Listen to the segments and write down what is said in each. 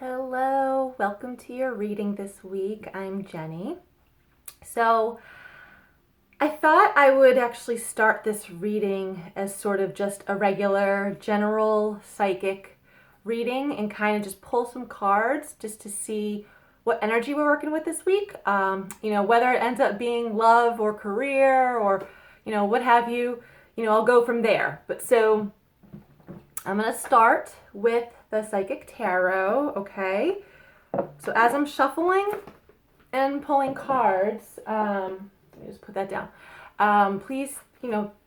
Hello, welcome to your reading this week. I'm Jenny. So, I thought I would actually start this reading as sort of just a regular general psychic reading and kind of just pull some cards just to see what energy we're working with this week. Whether it ends up being love or career or, what have you, I'll go from there. But so I'm going to start with the Psychic Tarot, okay? So as I'm shuffling and pulling cards, let me just put that down. Please,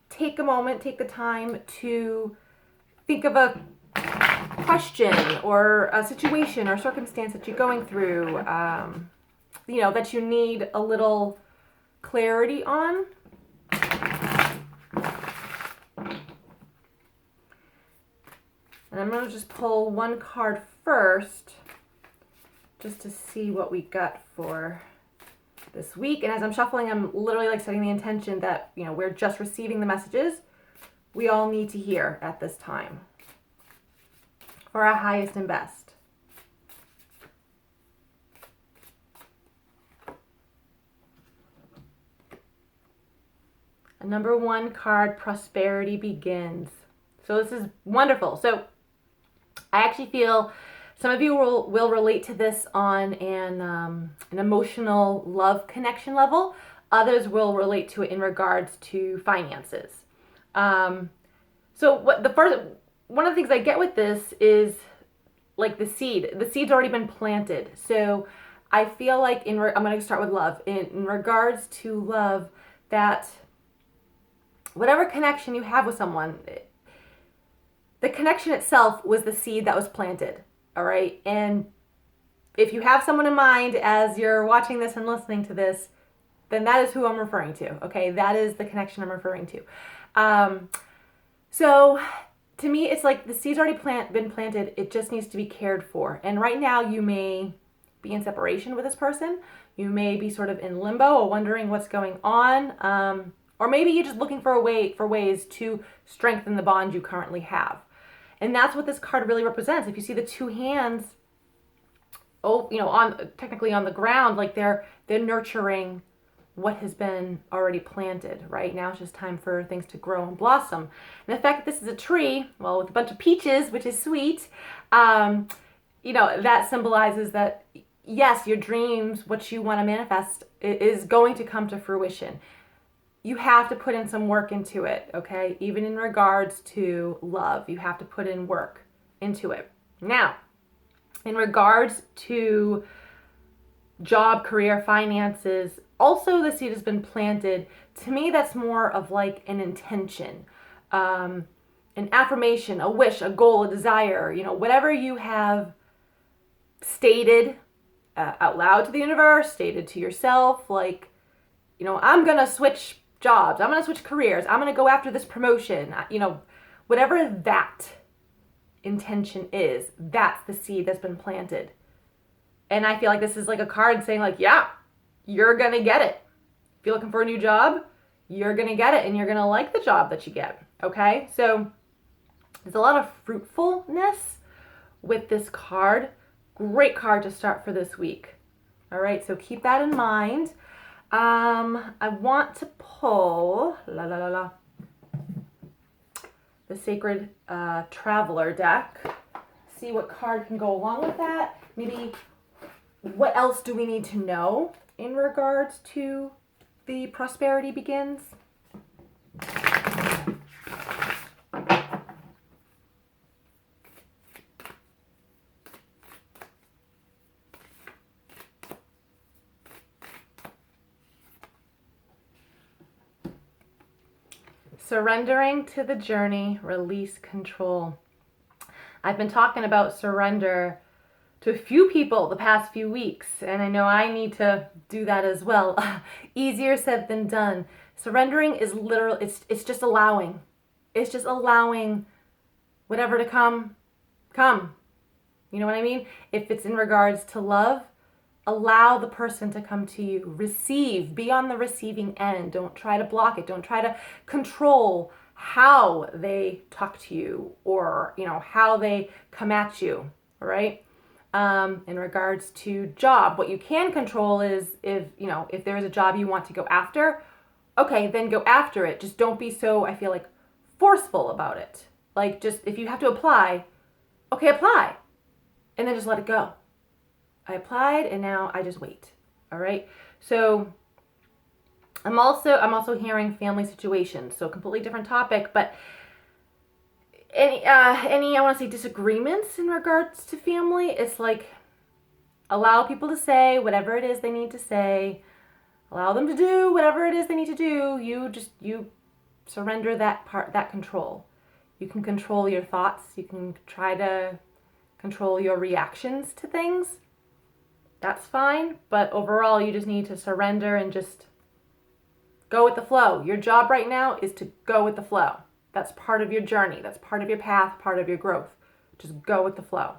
take a moment, take the time to think of a question or a situation or circumstance that you're going through, that you need a little clarity on. And I'm going to just pull one card first just to see what we got for this week. And as I'm shuffling, I'm literally setting the intention that, we're just receiving the messages we all need to hear at this time for our highest and best. And number one card, Prosperity Begins. So this is wonderful. So I actually feel some of you will relate to this on an emotional love connection level. Others will relate to it in regards to finances. One of the things I get with this is like the seed. The seed's already been planted. So I feel like I'm going to start with love. In regards to love, that whatever connection you have with someone, the connection itself was the seed that was planted, all right? And if you have someone in mind as you're watching this and listening to this, then that is who I'm referring to, okay? That is the connection I'm referring to. So to me, it's like the seed's already been planted. It just needs to be cared for. And right now you may be in separation with this person. You may be sort of in limbo or wondering what's going on. Or maybe you're just looking for ways to strengthen the bond you currently have. And that's what this card really represents. If you see the two hands, technically on the ground, like they're nurturing what has been already planted. Right now, it's just time for things to grow and blossom. And the fact that this is a tree, well, with a bunch of peaches, which is sweet, that symbolizes that yes, your dreams, what you want to manifest, is going to come to fruition. You have to put in some work into it, okay? Even in regards to love, you have to put in work into it. Now, in regards to job, career, finances, also the seed has been planted. To me, that's more of like an intention, an affirmation, a wish, a goal, a desire, whatever you have stated out loud to the universe, stated to yourself, like, I'm going to switch jobs, I'm going to switch careers, I'm going to go after this promotion, whatever that intention is, that's the seed that's been planted. And I feel like this is like a card saying like, yeah, you're going to get it. If you're looking for a new job, you're going to get it and you're going to like the job that you get. Okay. So there's a lot of fruitfulness with this card. Great card to start for this week. All right. So keep that in mind. I want to pull the Sacred Traveler deck. See what card can go along with that. Maybe what else do we need to know in regards to the Prosperity Begins? Surrendering to the journey, release control. I've been talking about surrender to a few people the past few weeks, and I know I need to do that as well. Easier said than done. Surrendering is literal, it's just allowing. It's just allowing whatever to come. You know what I mean? If it's in regards to love, allow the person to come to you. Receive. Be on the receiving end. Don't try to block it. Don't try to control how they talk to you or, how they come at you. All right? In regards to job, what you can control is if there is a job you want to go after, okay, then go after it. Just don't be so, I feel like, forceful about it. Like, just if you have to apply, okay, apply. And then just let it go. I applied and now I just wait. All right. So I'm also hearing family situations. So completely different topic, but any I want to say disagreements in regards to family, it's like allow people to say whatever it is they need to say. Allow them to do whatever it is they need to do. You surrender that control. You can control your thoughts. You can try to control your reactions to things. That's fine. But overall, you just need to surrender and just go with the flow. Your job right now is to go with the flow. That's part of your journey. That's part of your path, part of your growth. Just go with the flow.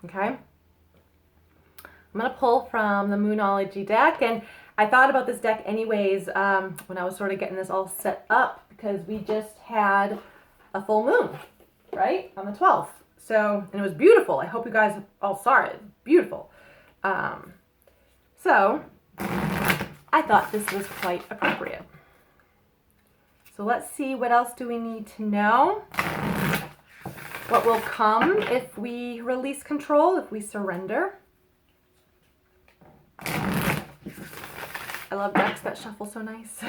Okay? I'm going to pull from the Moonology deck. And I thought about this deck anyways when I was sort of getting this all set up because we just had a full moon, right? On the 12th. So, and it was beautiful. I hope you guys all saw it. Beautiful. So, I thought this was quite appropriate. So let's see, what else do we need to know? What will come if we release control, if we surrender? I love decks that shuffle so nice.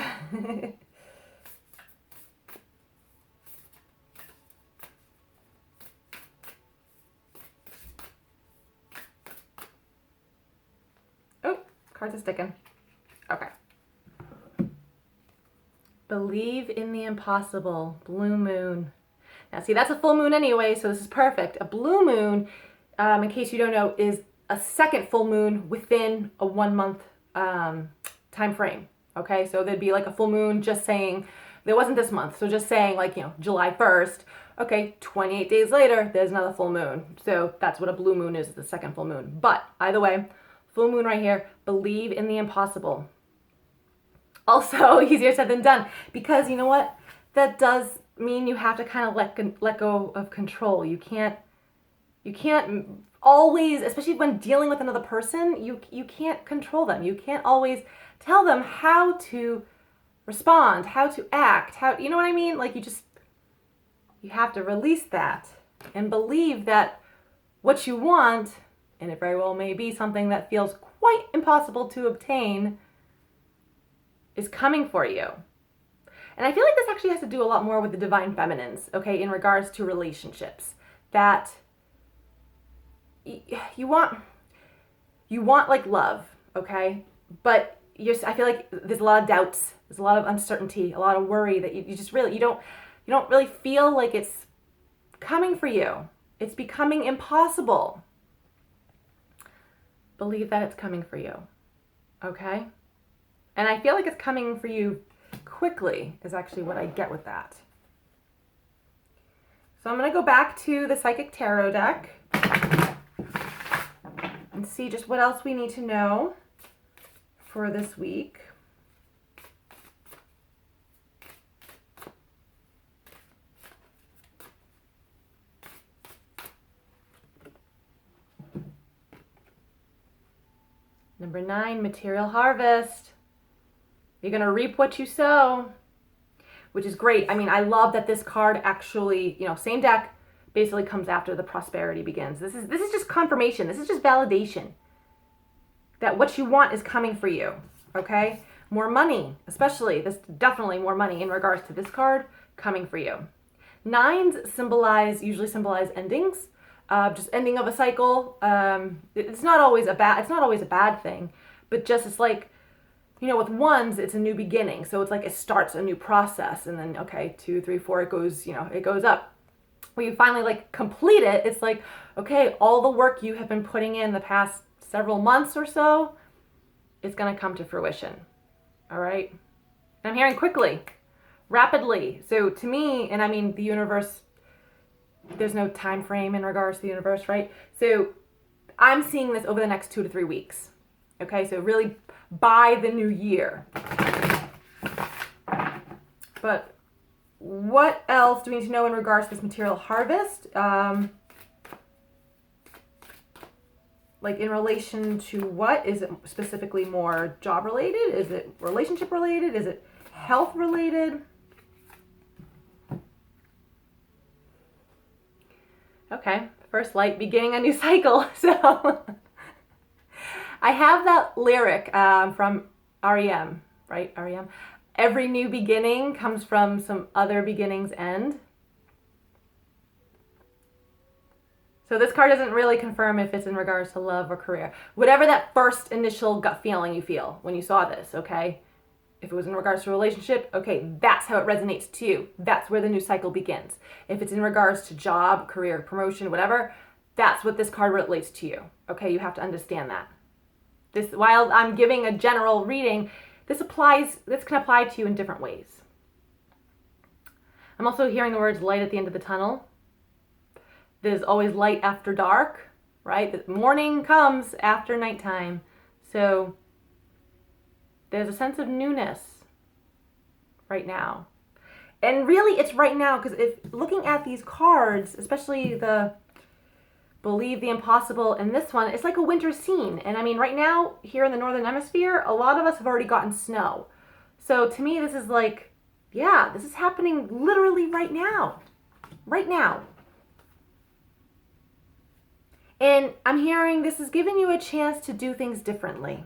Oh, cards are sticking. Okay. Believe in the impossible. Blue moon. Now see, that's a full moon anyway, so this is perfect. A blue moon, in case you don't know, is a second full moon within a 1 month time frame. Okay, so there'd be like a full moon just saying, there wasn't this month, so just saying like, July 1st. Okay, 28 days later, there's another full moon. So that's what a blue moon is, the second full moon. But either way, full moon right here, believe in the impossible. Also, easier said than done, because you know what? That does mean you have to kind of let go of control. You can't always, especially when dealing with another person, you can't control them. You can't always tell them how to respond, how to act, you know what I mean? Like you have to release that and believe that what you want, and it very well may be something that feels quite impossible to obtain, is coming for you. And I feel like this actually has to do a lot more with the divine feminines, okay, in regards to relationships. That you want like love, okay? But I feel like there's a lot of doubts, there's a lot of uncertainty, a lot of worry that you just really, you don't really feel like it's coming for you. It's becoming impossible. Believe that it's coming for you, okay? And I feel like it's coming for you quickly is actually what I get with that. So I'm going to go back to the Psychic Tarot deck and see just what else we need to know for this week. Number 9, material harvest. You're going to reap what you sow, which is great. I mean, I love that this card actually, same deck basically comes after the prosperity begins. This is just confirmation. This is just validation that what you want is coming for you, okay? More money, especially, this definitely more money in regards to this card coming for you. 9s usually symbolize endings, just ending of a cycle. It's not always a bad thing, but just it's like, with 1s, it's a new beginning. So it's like it starts a new process. And then, okay, 2, 3, 4, it goes up. When you finally complete it, it's like, okay, all the work you have been putting in the past several months or so is going to come to fruition. All right. And I'm hearing quickly, rapidly. So to me, and I mean, the universe, there's no time frame in regards to the universe, right? So I'm seeing this over the next 2 to 3 weeks. Okay. So really, by the new year. But what else do we need to know in regards to this material harvest? Like in relation to what? Is it specifically more job related? Is it relationship related? Is it health related? Okay, first light, beginning a new cycle. So I have that lyric from REM, right? REM. Every new beginning comes from some other beginning's end. So this card doesn't really confirm if it's in regards to love or career. Whatever that first initial gut feeling you feel when you saw this, okay? If it was in regards to a relationship, okay, that's how it resonates to you. That's where the new cycle begins. If it's in regards to job, career, promotion, whatever, that's what this card relates to you. Okay, you have to understand that. This, while I'm giving a general reading, this can apply to you in different ways. I'm also hearing the words light at the end of the tunnel. There's always light after dark, right? The morning comes after nighttime. So there's a sense of newness right now. And really it's right now, because if looking at these cards, especially the believe the impossible and this one, it's like a winter scene. And I mean, right now here in the Northern Hemisphere, a lot of us have already gotten snow. So to me, this is like, yeah, this is happening literally right now. Right now. And I'm hearing this is giving you a chance to do things differently.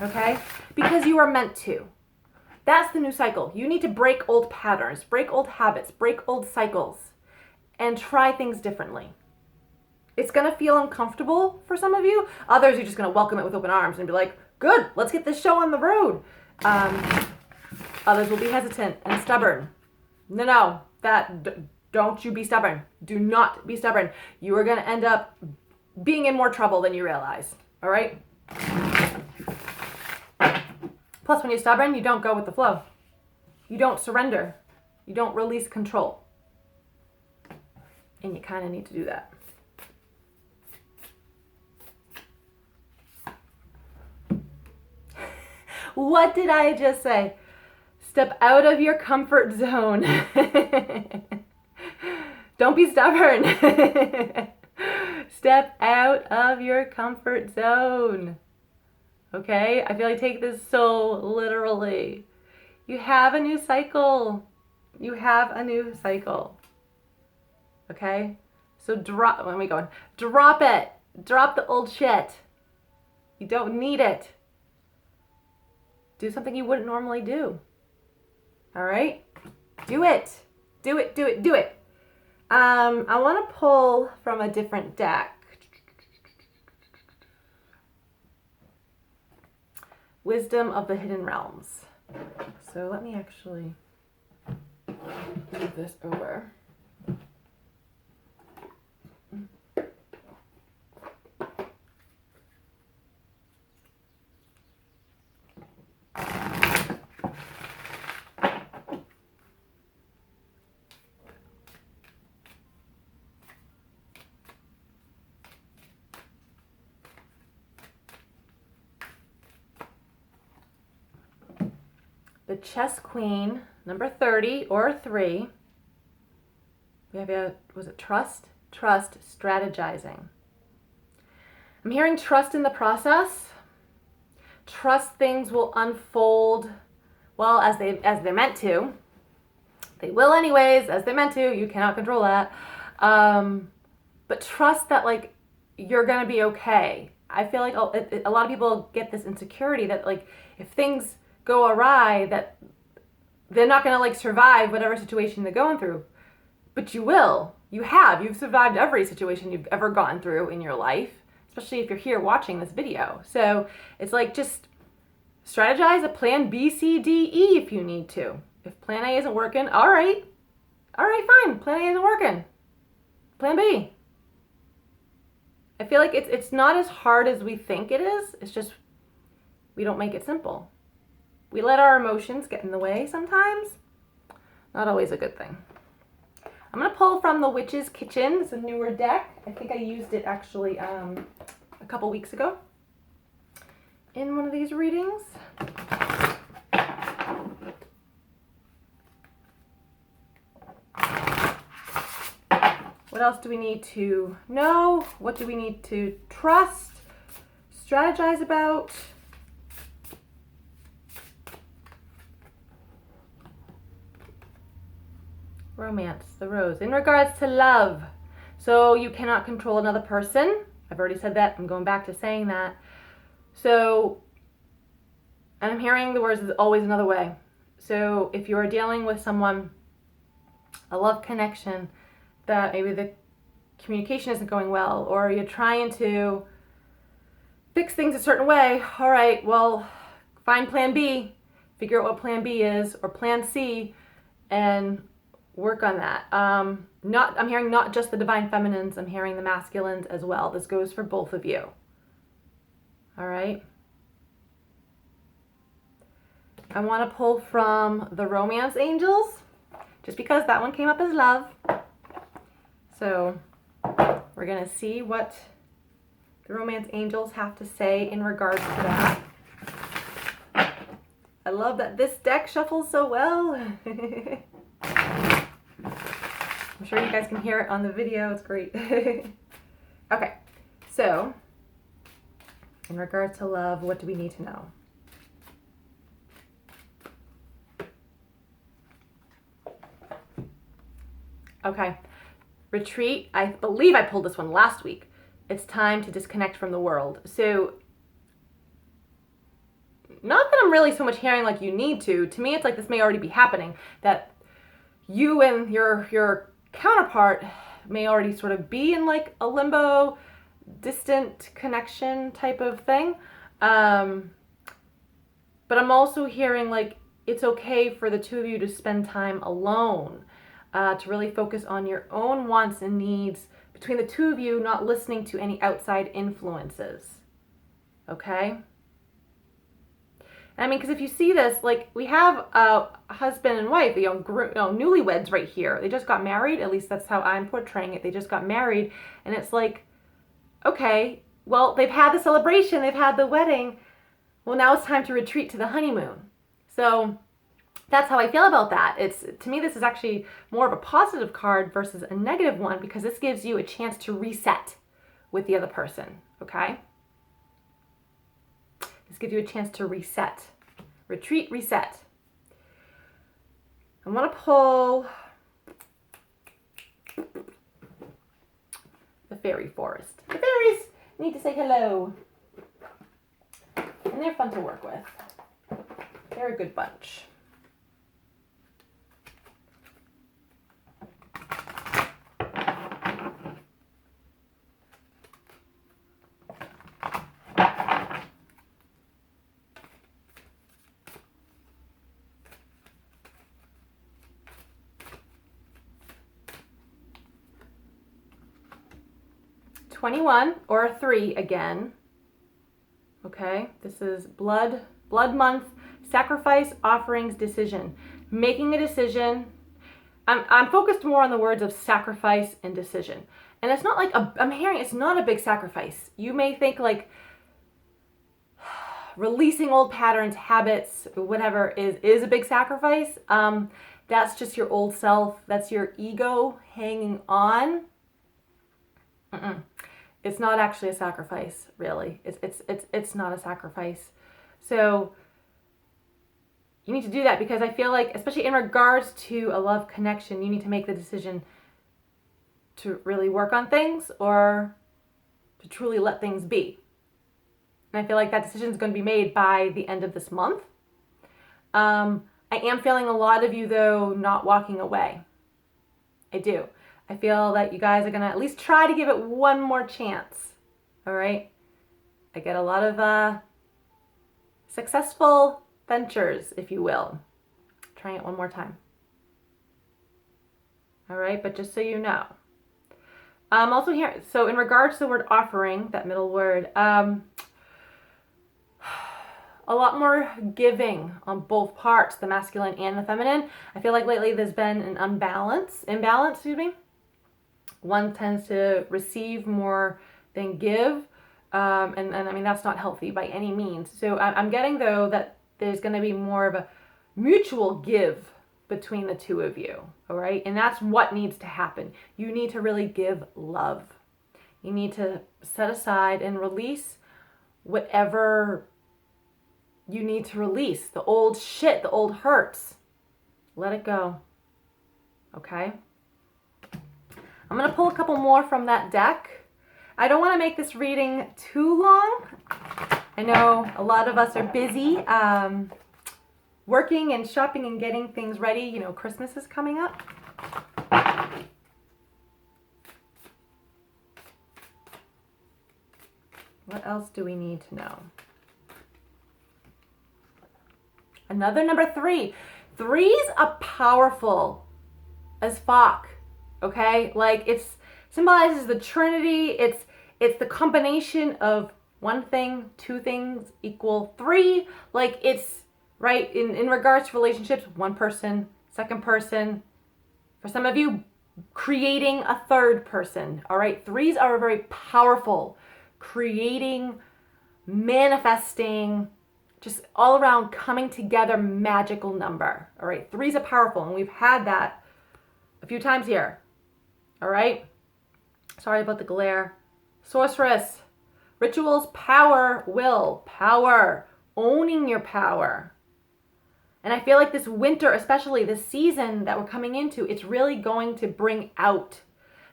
Okay? Because you are meant to. That's the new cycle. You need to break old patterns, break old habits, break old cycles, and try things differently. It's going to feel uncomfortable for some of you. Others, you're just going to welcome it with open arms and be like, good, let's get this show on the road. Others will be hesitant and stubborn. No, don't you be stubborn. Do not be stubborn. You are going to end up being in more trouble than you realize. All right? Plus, when you're stubborn, you don't go with the flow. You don't surrender. You don't release control. And you kind of need to do that. What did I just say? Step out of your comfort zone. Don't be stubborn. Step out of your comfort zone. Okay? I feel like take this so literally. You have a new cycle. You have a new cycle. Okay? So drop it. Drop the old shit. You don't need it. Do something you wouldn't normally do. All right? Do it. Do it, do it, do it. I want to pull from a different deck. Wisdom of the Hidden Realms. So let me actually move this over. The Chess Queen, number 30 or 3. We have was it trust? Trust, strategizing. I'm hearing trust in the process. Trust things will unfold well as they're meant to. They will anyways, as they're meant to. You cannot control that. But trust that like you're gonna be okay. I feel like a lot of people get this insecurity that like if things go awry that they're not going to like survive whatever situation they're going through, but you will. You've survived every situation you've ever gone through in your life, especially if you're here watching this video. So it's like just strategize a plan B, C, D, E if you need to. If plan A isn't working, all right, fine, plan A isn't working, plan B. I feel like it's not as hard as we think it is. It's just we don't make it simple. We let our emotions get in the way sometimes. Not always a good thing. I'm going to pull from the Witch's Kitchen. It's a newer deck. I think I used it actually a couple weeks ago in one of these readings. What else do we need to know? What do we need to trust, strategize about? Romance, the rose. In regards to love, so you cannot control another person. I've already said that. I'm going back to saying that. So, and I'm hearing the words, there's always another way. So if you are dealing with someone, a love connection, that maybe the communication isn't going well, or you're trying to fix things a certain way, all right, well, find plan B, figure out what plan B is, or plan C, and work on that. I'm hearing not just the divine feminines, I'm hearing the masculines as well. This goes for both of you. All right. I want to pull from the romance angels, just because that one came up as love. So we're going to see what the romance angels have to say in regards to that. I love that this deck shuffles so well. I'm sure you guys can hear it on the video. It's great. Okay, so in regards to love, what do we need to know? Okay, retreat. I believe I pulled this one last week. It's time to disconnect from the world. So, not that I'm really so much hearing like you need to. To me, it's like this may already be happening. That you and your counterpart may already sort of be in like a limbo, distant connection type of thing. But I'm also hearing like it's okay for the two of you to spend time alone, to really focus on your own wants and needs between the two of you, not listening to any outside influences. Okay? I mean, because if you see this, like we have a husband and wife, newlyweds right here. They just got married. At least that's how I'm portraying it. They just got married. And it's like, okay, well, they've had the celebration. They've had the wedding. Well, now it's time to retreat to the honeymoon. So that's how I feel about that. To me, this is actually more of a positive card versus a negative one, because this gives you a chance to reset with the other person, okay? This gives you a chance to reset. Retreat, reset. I want to pull the fairy forest. The fairies need to say hello. And they're fun to work with. They're a good bunch. $21 or a 3 again. Okay, this is blood month, sacrifice, offerings, decision. Making a decision. I'm focused more on the words of sacrifice and decision. And it's not like, I'm hearing it's not a big sacrifice. You may think like releasing old patterns, habits, whatever is a big sacrifice. That's just your old self. That's your ego hanging on. It's not actually a sacrifice, really. It's not a sacrifice. So you need to do that, because I feel like, especially in regards to a love connection, you need to make the decision to really work on things or to truly let things be. And I feel like that decision is going to be made by the end of this month. I am feeling a lot of you, though, not walking away. I do. I feel that you guys are going to at least try to give it one more chance. All right? I get a lot of successful ventures, if you will. Trying it one more time. All right? But just so you know. Also here, so in regards to the word offering, that middle word, a lot more giving on both parts, the masculine and the feminine. I feel like lately there's been an imbalance, excuse me. One tends to receive more than give. And I mean, that's not healthy by any means. So I'm getting, though, that there's going to be more of a mutual give between the two of you, all right? And that's what needs to happen. You need to really give love. You need to set aside and release whatever you need to release. The old shit, the old hurts. Let it go, okay? I'm going to pull a couple more from that deck. I don't want to make this reading too long. I know a lot of us are busy working and shopping and getting things ready. You know, Christmas is coming up. What else do we need to know? Another number 3. 3s are powerful as fuck, okay? Like it symbolizes the Trinity. It's the combination of one thing, two things equal 3. Like it's, right, in regards to relationships, one person, second person. For some of you, creating a third person, all right? 3s are very powerful, creating, manifesting, just all around coming together magical number, all right? 3s are powerful, and we've had that a few times here, all right? Sorry about the glare. Sorceress, rituals, power, will, power, owning your power. And I feel like this winter, especially this season that we're coming into, it's really going to bring out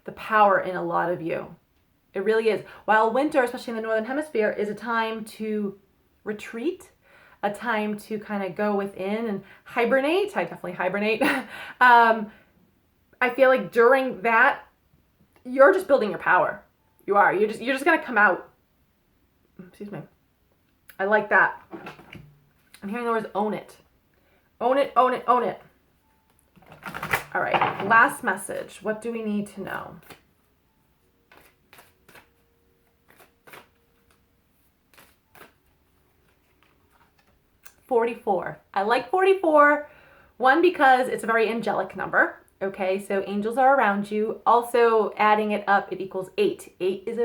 the power in a lot of you. It really is. While winter, especially in the Northern Hemisphere, is a time to retreat, a time to kind of go within and hibernate. I definitely hibernate. I feel like during that, you're just building your power. You are. You're just gonna come out. Excuse me. I like that. I'm hearing the words own it. Own it, own it, own it. All right, last message. What do we need to know? $44. I like 44. One, because it's a very angelic number. Okay, so angels are around you. Also, adding it up, it equals 8. 8 is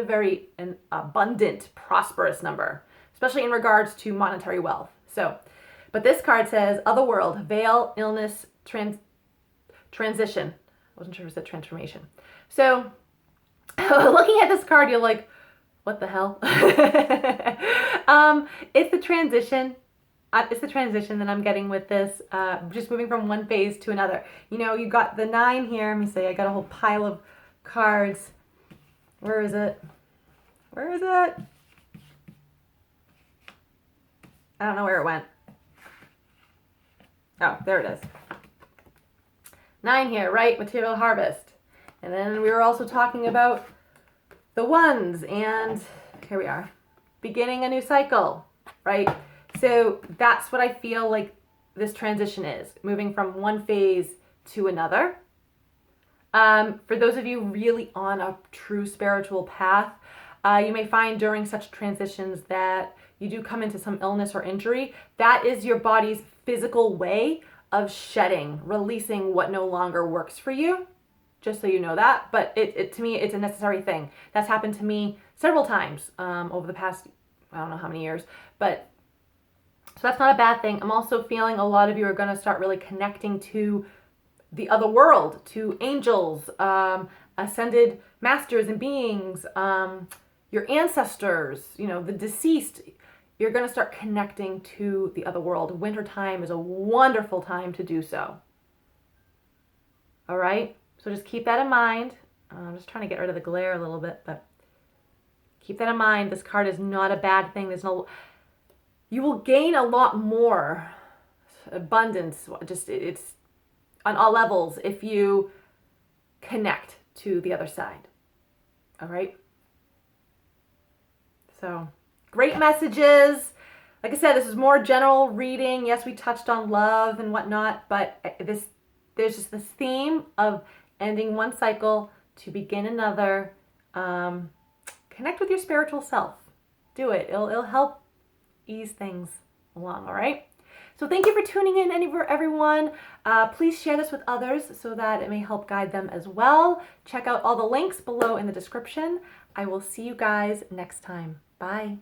an abundant, prosperous number, especially in regards to monetary wealth. So, but this card says other world, veil, illness, transition. I wasn't sure if it said transformation. So, looking at this card, you're like, what the hell? It's the transition. It's the transition that I'm getting with this, just moving from one phase to another. You know, you got the 9 here. Let me see. I got a whole pile of cards. Where is it? Where is it? I don't know where it went. Oh, there it is. 9 here, right? Material harvest. And then we were also talking about the 1s, and here we are. Beginning a new cycle, right? So that's what I feel like this transition is, moving from one phase to another. For those of you really on a true spiritual path, you may find during such transitions that you do come into some illness or injury. That is your body's physical way of shedding, releasing what no longer works for you, just so you know that. But to me, it's a necessary thing. That's happened to me several times over the past, I don't know how many years, but so that's not a bad thing. I'm also feeling a lot of you are going to start really connecting to the other world, to angels, ascended masters and beings, your ancestors, you know, the deceased. You're going to start connecting to the other world. Wintertime is a wonderful time to do so. All right? So just keep that in mind. I'm just trying to get rid of the glare a little bit, but keep that in mind. This card is not a bad thing. You will gain a lot more abundance. It's on all levels if you connect to the other side. All right? So, great messages. Like I said, this is more general reading. Yes, we touched on love and whatnot, but there's just this theme of ending one cycle to begin another. Connect with your spiritual self. Do it. It'll help ease things along, all right? So thank you for tuning in, everyone. Please share this with others so that it may help guide them as well. Check out all the links below in the description. I will see you guys next time. Bye.